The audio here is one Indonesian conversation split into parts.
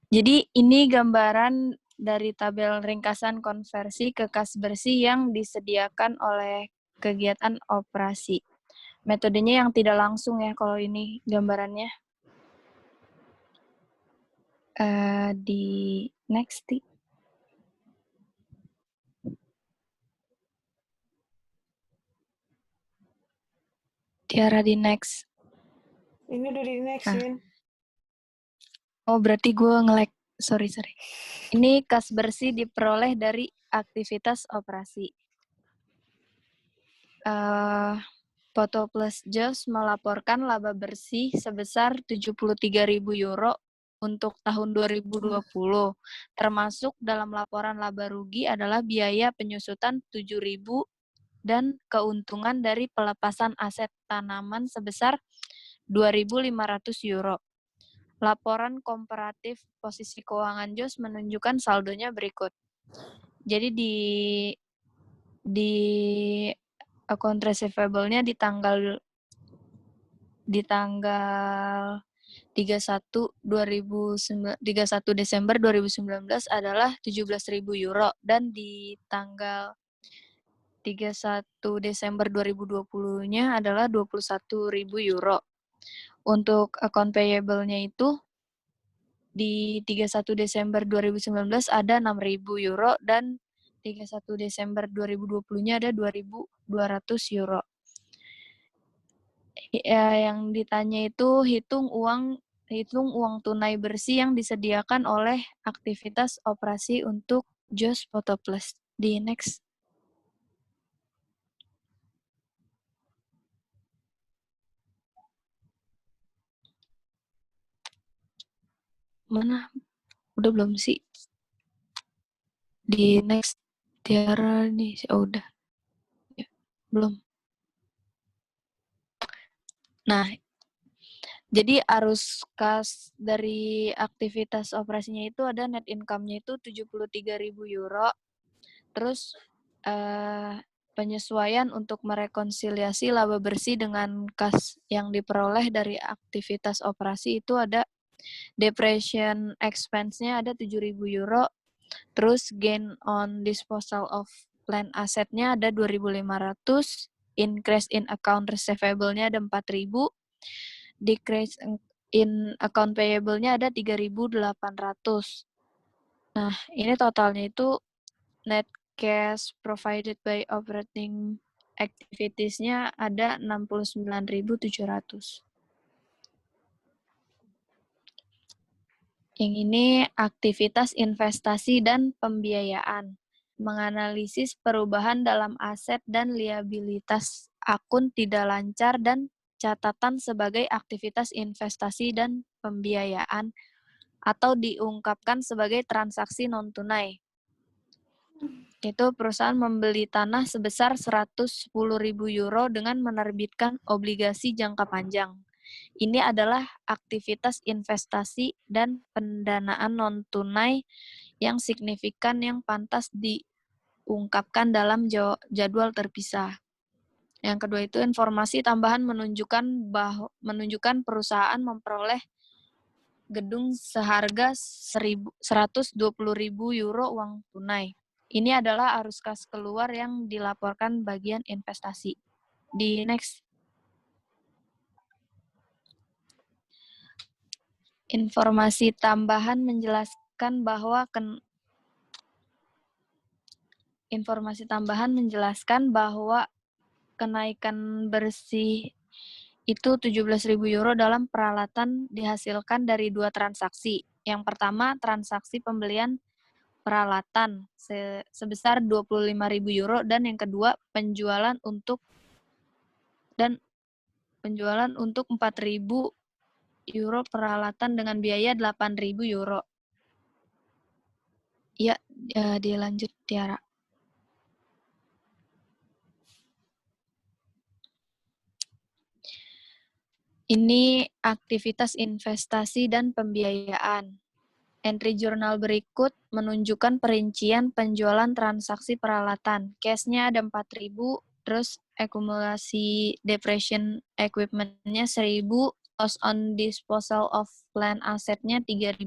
Jadi ini gambaran dari tabel ringkasan konversi ke kas bersih yang disediakan oleh kegiatan operasi. Metodenya yang tidak langsung ya kalau ini gambarannya. Di next. Tiara di next. Ini udah di next, Nah. Win. Oh, berarti gue nge-lag. Sorry. Ini kas bersih diperoleh dari aktivitas operasi. Poto Plus Jos melaporkan laba bersih sebesar 73.000 euro untuk tahun 2020. Termasuk dalam laporan laba rugi adalah biaya penyusutan 7.000 dan keuntungan dari pelepasan aset tanaman sebesar 2.500 euro. Laporan komparatif posisi keuangan Jos menunjukkan saldonya berikut. Jadi di account receivable-nya di tanggal 31 Desember 2019 adalah 17.000 euro dan di tanggal 31 Desember 2020-nya adalah 21.000 euro. Untuk account payable-nya itu di 31 Desember 2019 ada 6.000 euro dan 31 Desember 2020-nya ada 2.200 euro. Ya, yang ditanya itu hitung uang tunai bersih yang disediakan oleh aktivitas operasi untuk Jos Photo Plus. Di next. Mana? Udah belum sih? Di next. Tiara nih. Oh, udah. Ya, belum. Nah, jadi arus kas dari aktivitas operasinya itu ada net income-nya itu 73.000 euro. Terus penyesuaian untuk merekonsiliasi laba bersih dengan kas yang diperoleh dari aktivitas operasi itu ada depreciation expense-nya ada 7.000 euro. Terus gain on disposal of land asset-nya ada 2.500. Increase in account receivable-nya ada 4.000. Decrease in account payable-nya ada 3.800. Nah, ini totalnya itu net cash provided by operating activities-nya ada 69.700. Yang ini aktivitas investasi dan pembiayaan. Menganalisis perubahan dalam aset dan liabilitas akun tidak lancar dan catatan sebagai aktivitas investasi dan pembiayaan atau diungkapkan sebagai transaksi non-tunai. Itu perusahaan membeli tanah sebesar 110.000 euro dengan menerbitkan obligasi jangka panjang. Ini adalah aktivitas investasi dan pendanaan non-tunai yang signifikan yang pantas diungkapkan dalam jadwal terpisah. Yang kedua itu informasi tambahan menunjukkan perusahaan memperoleh gedung seharga 120.000 euro uang tunai. Ini adalah arus kas keluar yang dilaporkan bagian investasi. Di next. Informasi tambahan menjelaskan bahwa kenaikan bersih itu 17.000 euro dalam peralatan dihasilkan dari dua transaksi. Yang pertama, transaksi pembelian peralatan sebesar 25.000 euro dan yang kedua penjualan untuk 4.000 euro peralatan dengan biaya 8.000 euro. Ya, dilanjut Tiara. Ini aktivitas investasi dan pembiayaan. Entry jurnal berikut menunjukkan perincian penjualan transaksi peralatan. Cash-nya ada 4.000, terus akumulasi depreciation equipment-nya 1.000, loss on disposal of land asset-nya 3.000,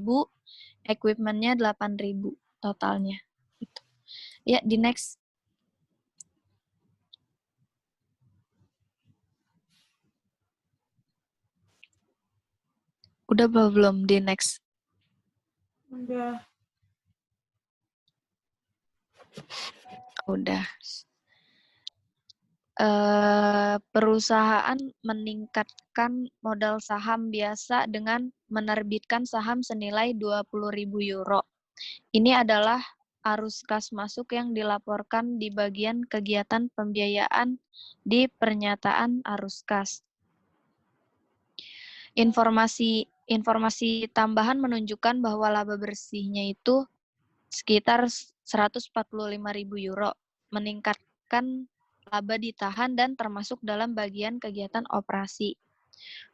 Equipment-nya 8.000 totalnya. Gitu. Ya, di next. Udah belum di next? Udah. Udah. Perusahaan meningkatkan modal saham biasa dengan menerbitkan saham senilai 20.000 euro. Ini adalah arus kas masuk yang dilaporkan di bagian kegiatan pembiayaan di pernyataan arus kas. Informasi tambahan menunjukkan bahwa laba bersihnya itu sekitar 145.000 euro, meningkatkan laba ditahan dan termasuk dalam bagian kegiatan operasi.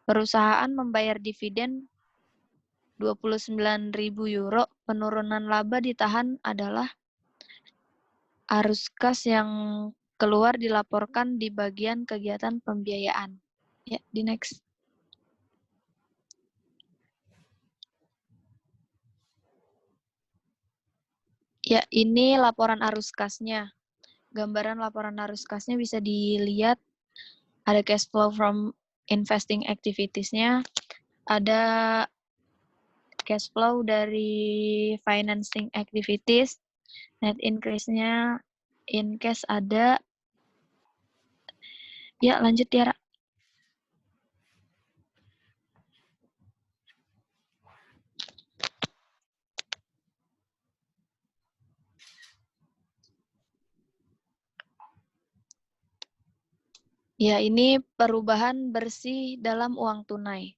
Perusahaan membayar dividen 29.000 euro, penurunan laba ditahan adalah arus kas yang keluar dilaporkan di bagian kegiatan pembiayaan. Ya, di next. Ya, ini laporan arus kasnya. Gambaran laporan arus kasnya bisa dilihat. Ada cash flow from investing activities-nya, ada cash flow dari financing activities, net increase-nya in cash ada. Ya, lanjut Tiara. Ya, ini perubahan bersih dalam uang tunai.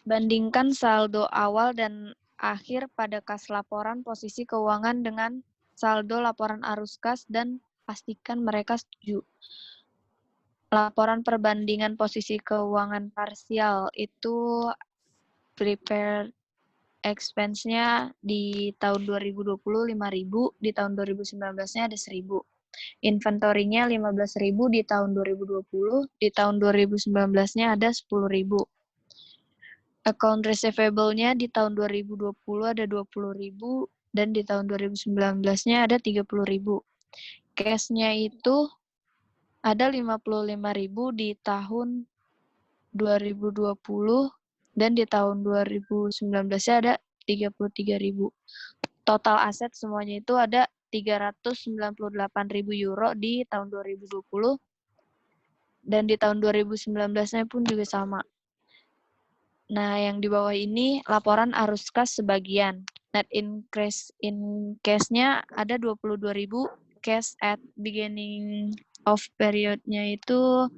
Bandingkan saldo awal dan akhir pada kas laporan posisi keuangan dengan saldo laporan arus kas dan pastikan mereka setuju. Laporan perbandingan posisi keuangan parsial itu prepare expense-nya di tahun 2020 5.000, di tahun 2019-nya ada 1.000. Inventory-nya 15.000 di tahun 2020, di tahun 2019-nya ada 10.000. Account receivable-nya di tahun 2020 ada 20.000 dan di tahun 2019-nya ada 30.000. Cash-nya itu ada 55.000 di tahun 2020 dan di tahun 2019-nya ada 33.000. Total aset semuanya itu ada 398.000 euro di tahun 2020 dan di tahun 2019-nya pun juga sama. Nah, yang di bawah ini laporan arus kas sebagian. Net increase in cash-nya ada 22.000, cash at beginning of period-nya itu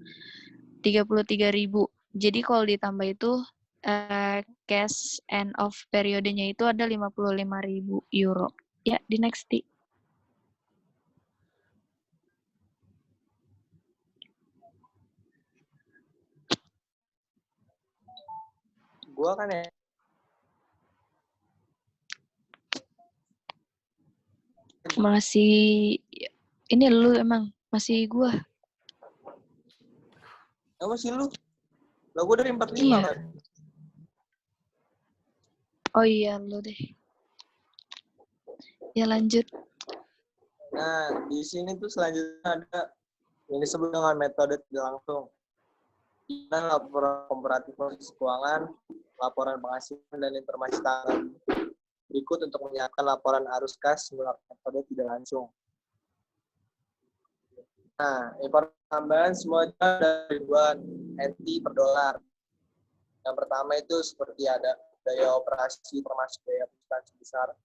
33.000. Jadi kalau ditambah itu cash end of periodenya itu ada 55.000 euro. Ya, di next. Gua kan ya. Masih ini lu emang masih gua. Oh, masih lu. Lah gua dari 45 Iya. kan. Oh iya lu deh. Ya lanjut. Nah, di sini tuh selanjutnya ada yang disebut dengan metode tidak langsung. Dan laporan komparatif posisi keuangan, laporan penghasilan, dan informasi tangan. Berikut untuk menyiapkan laporan arus kas menggunakan metode tidak langsung. Nah, informasi tambahan semuanya ada ribuan NT per dolar. Yang pertama itu seperti ada daya operasi termasuk daya perusahaan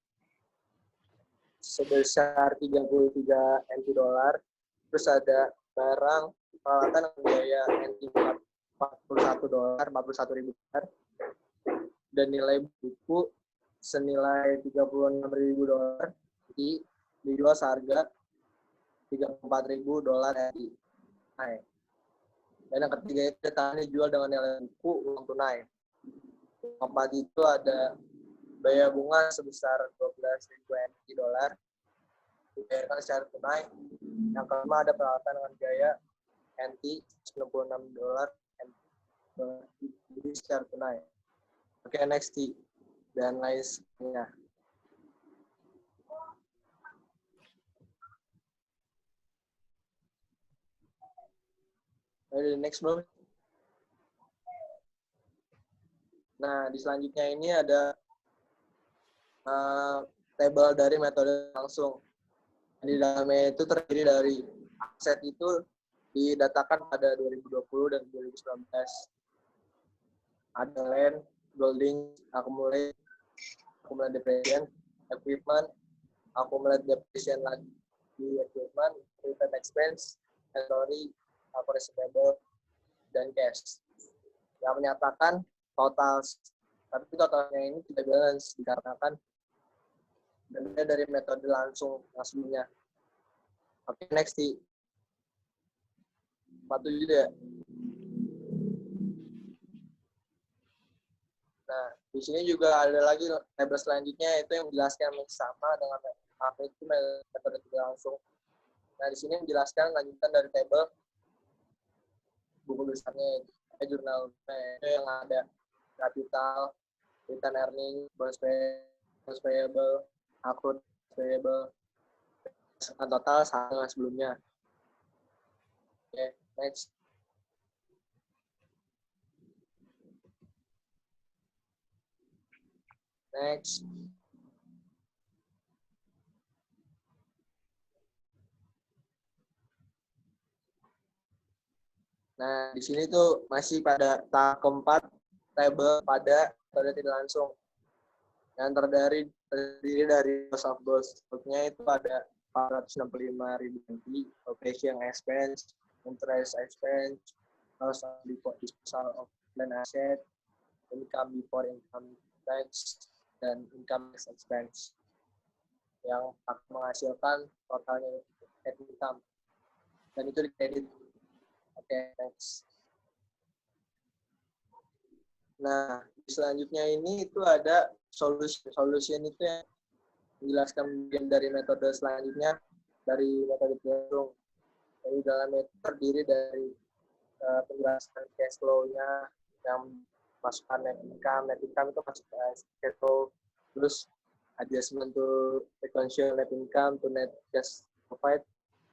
sebesar 33 NT dolar. Terus ada barang peralatan biaya NT 41 dolar, 41.000 dolar. Dan nilai buku senilai 36.000 dolar dijual seharga 34.000 dolar NT. Dan yang ketiga itu dataannya dijual dengan nilai buku uang tunai. Keempat itu ada biaya bunga sebesar 12.000 NT dolar dibayarkan secara tunai. Yang kelima ada peralatan dengan biaya NT 96 dolar NT secara tunai. Oke, next. dan lain sebagainya. Next bro. Nah, di selanjutnya ini ada tabel dari metode langsung. Di dalamnya itu terdiri dari aset itu didatakan pada 2020 dan 2019. Ada land, building, accumulate depreciation, equipment, accumulate depreciation lagi di equipment, prepaid expense, inventory, operation payable, dan cash. Yang menyatakan total, tapi totalnya ini tidak balance dikarenakan berbeda dari metode langsung yang sebelumnya. Oke, next di 47 ya. Nah, di sini juga ada lagi tabel selanjutnya itu yang menjelaskan sama dengan apa itu metode tidak langsung. Nah, di sini menjelaskan lanjutan dari tabel buku besarnya jurnal itu yang ada capital, return earning, bonus payable, accrued payable, total sama dengan sebelumnya. Oke, next. Next. Nah, di sini tuh masih pada tahap keempat, tabel pada metode tidak langsung. Yang terdiri dari cost of goods. Nya itu ada 465.000 NT, operation expense, interest expense, cost of disposal of land asset, income before income tax, dan income tax expense. Yang akan menghasilkan totalnya net income. Dan itu dikredit. Oke, next. Nah, selanjutnya ini itu ada solution itu yang menjelaskan bagian dari metode selanjutnya dari metode langsung. Jadi dalamnya itu terdiri dari penjelasan cash flow-nya yang masukkan net income itu masuk ke cash flow, terus adjustment to sequential net income to net cash provided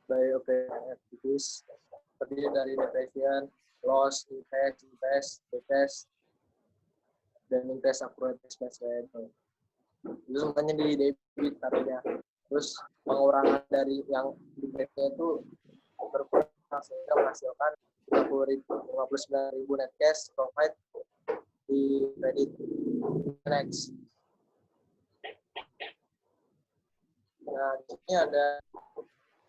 by operating activities, terdiri dari depreciation, loss, interest, dan interest accrued expense payable. Itu semuanya di debit artinya. Terus pengurangan dari yang di debitnya itu berkurang sehingga menghasilkan 59.000 net cash profit di kredit. Next. Nah, di sini ada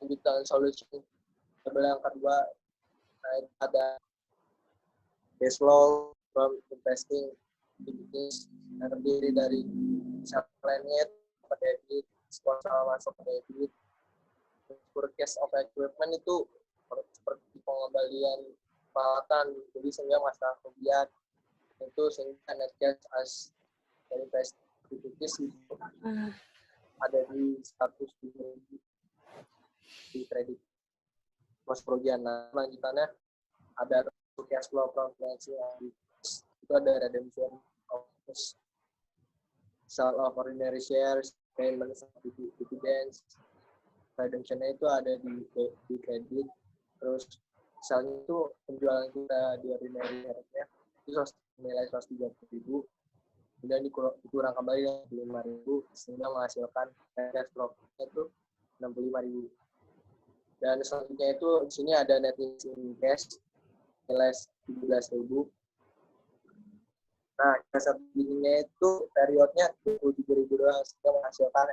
lanjutan solution. Tabel yang kedua, nah, ada cash flow from investing activities yang terdiri dari sales plan-nya ke debit, sponsor masuk ke debit, purchase of equipment itu seperti pengembalian peralatan, jadi sehingga masalah kerugian itu sehingga net cash as dari investment activities itu ada di 100.000 di kredit mas kerugian. Nah, lanjutannya ada cash flow from financing itu ada redemption of sale of ordinary shares, payment of dividends. Redemption-nya itu ada di kredit. Terus misalnya itu penjualan kita di ordinary share-nya itu nilai 130.000, kemudian dikurang kembali dengan 5.000 sehingga menghasilkan cash profit-nya itu 65.000. Dan selanjutnya itu di sini ada net in cash nilai 17.000. Nah, jasa bidding-nya itu periodnya 27.000 doang sehingga menghasilkan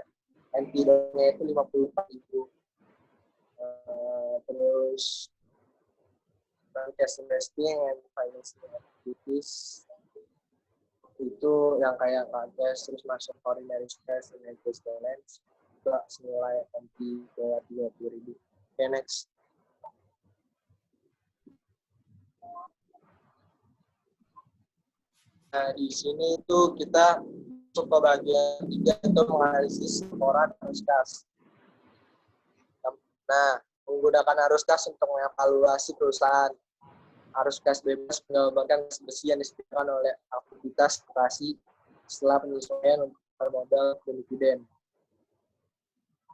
NT-nya itu 54.000. Terus cash investing and financing activities itu yang kayak cash terus masuk ordinary cash and interest balance itu senilai NT 30.000. Okay, next. Nah, di sini itu kita masuk ke bagian 3 itu menganalisis laporan arus kas. Nah, menggunakan arus kas untuk mengevaluasi perusahaan. Arus kas bebas menggambarkan kas bersih yang disediakan oleh aktivitas operasi setelah penyesuaian untuk modal dividen,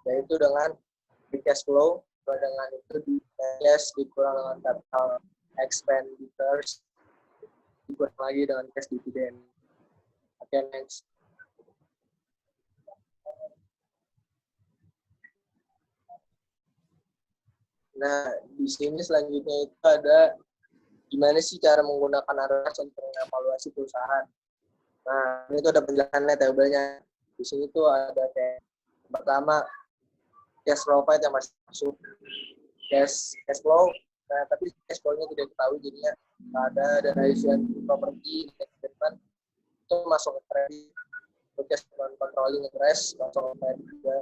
yaitu dengan free cash flow, dengan itu di cash dikurang dengan capital expenditures, dikurang lagi dengan cash dividen. Oke, next. Nah, di sini selanjutnya itu ada gimana sih cara menggunakan ARKAS untuk mengevaluasi perusahaan. Nah, ini tuh ada penjelasannya, tabelnya. Di sini tuh ada kayak pertama cash profit yang masuk, cash flow. Nah, tapi cash flow-nya tidak diketahui, jadinya ada donation property, investment itu masuk ke kredit, cash controlling interest masuk ke kredit juga.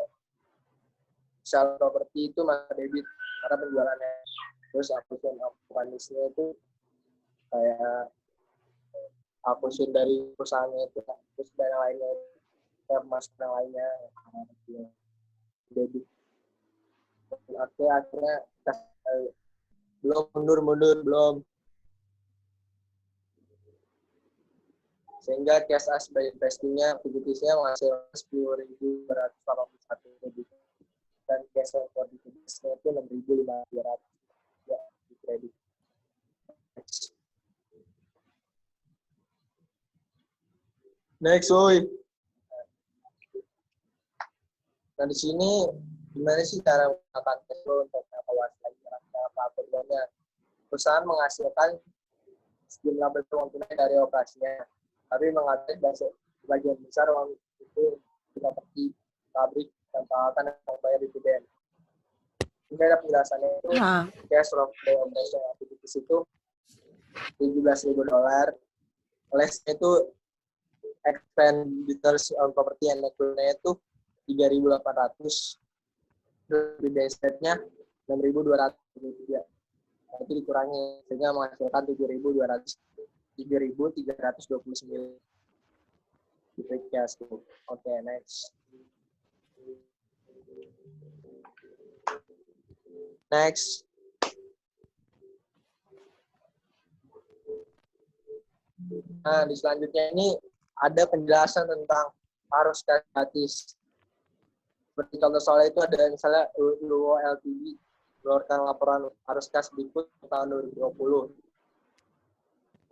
Sell property itu masuk debit karena penjualannya. Terus akuisien itu kayak akuisien dari perusahaannya itu, terus dan yang lainnya kayak masuk yang lainnya debit. Oke, akhirnya belum mundur sehingga cash as by investingnya PBT-nya menghasilkan 10.281 debit dan cash for dividends-nya itu 6.500 ya di kredit. Next, woy. Nah, di sini gimana sih cara menggunakan cash flow untuk evaluasi lagi apa perusahaan menghasilkan sejumlah uang tunai dari operasinya, tapi mengambil sebagian besar uang itu properti, pabrik, dan peralatan yang membayar dividen. Ini ada penjelasannya itu cash flow dari operation activities itu $17.000, less itu expenditures on property and equipment itu 3.800, dividen state-nya 6.233. Nah, itu dikurangi sehingga menghasilkan 3.329 di free cash flow. Oke, next. Nah, di selanjutnya ini ada penjelasan tentang arus kas gratis. Seperti contoh soal itu ada misalnya Luwo LTD mengeluarkan laporan arus kas berikut tahun 2020.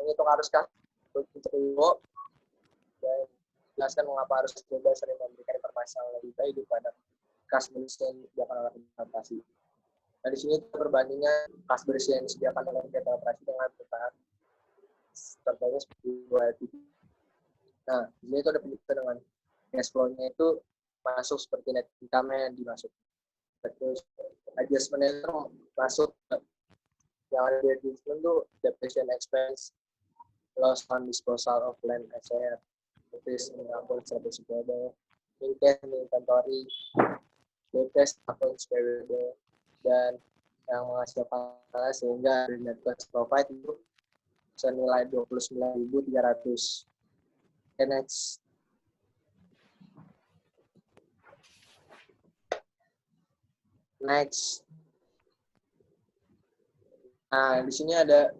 Menghitung arus kas untuk Luwo dan jelaskan mengapa arus bebas sering memberikan informasi yang lebih baik daripada kas bersih yang disediakan oleh implementasi. Nah, di sini perbandingan kas bersih yang disediakan oleh kegiatan operasi dengan perusahaan. Contohnya seperti LTD. Nah, di sini itu ada penjelasan dengan cash flow-nya itu masuk seperti net income yang dimasuk. Terus adjustment itu masuk yang ada di adjustment itu depreciation expense, loss on disposal of land asset, terus akun service payable, income inventory, depreciation accounts payable, dan yang menghasilkan sehingga net cash profit itu senilai 29.300. Okay, next. Nah, di sini ada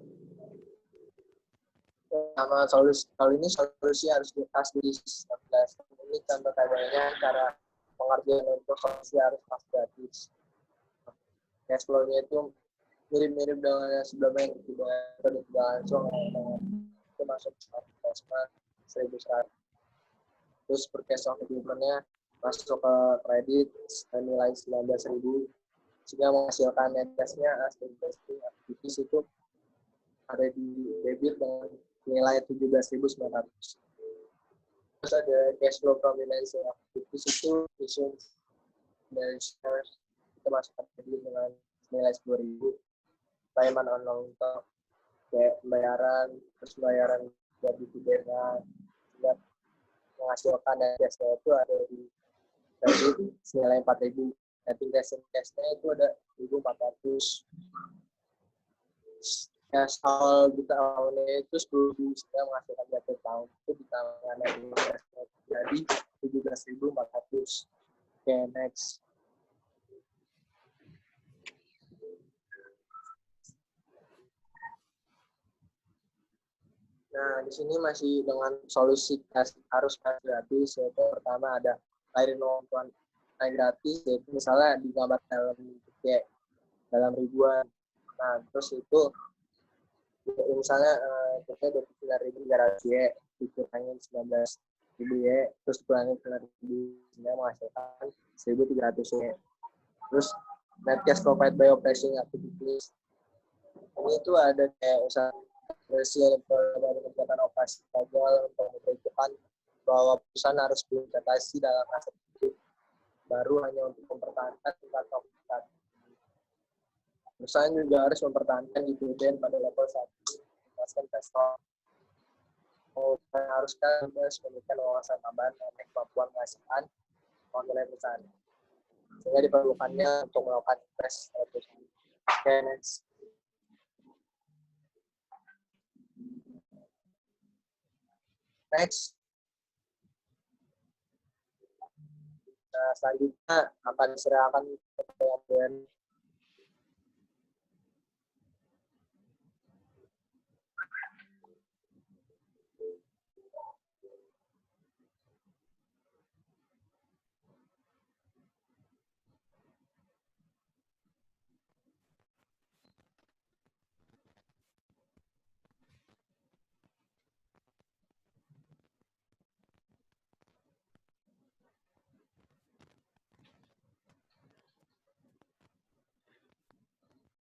nama solusi. Kalau ini solusi harus dikasih di 19. Ini contoh tabelnya cara pengerjaan untuk solusi harus pas gratis. Cash flow-nya itu mirip-mirip dengan yang sebelumnya, tidak langsung itu masuk investment 1.100. Terus per cash of equipment-nya masuk ke kredit nilai 19.000 sehingga menghasilkan net cash-nya asli investing activities itu ada di debit dengan nilai 17.900. Terus ada cash flow from financing activities itu issuance dari shares itu masuk ke kredit dengan nilai 10.000. Payment on long term kayak pembayaran, terus pembayaran buat dividen sehingga menghasilkan net cash-nya itu ada di kredit senilai 4.000. Cash-nya itu ada 1.400. Cash awal kita awalnya itu 10.000 sehingga menghasilkan jatuh tahun itu ditambahkan jadi 17.400. Oke, next. Nah, di sini masih dengan solusi harus gratis, yaitu pertama ada layanan kemampuan gratis, yaitu misalnya digambar dalam kayak dalam ribuan. Nah, terus itu misalnya kita 29.300 Y, dikurangin 19.000 Y, terus dikurangin 9.000, sehingga menghasilkan 1.300 Y. Terus net cash provided by operating activities. Ini tuh ada kayak usaha dari kegiatan operasi gagal untuk menunjukkan bahwa perusahaan harus berinvestasi dalam aset baru hanya untuk mempertahankan tingkat profit. Perusahaan juga harus mempertahankan dividen pada level 1, memuaskan investor. Haruskan memberikan wawasan tambahan mengenai kemampuan menghasilkan nilai perusahaan, sehingga diperlukannya untuk melakukan investasi. Okay, next. Next. Nah, selanjutnya akan diserahkan ke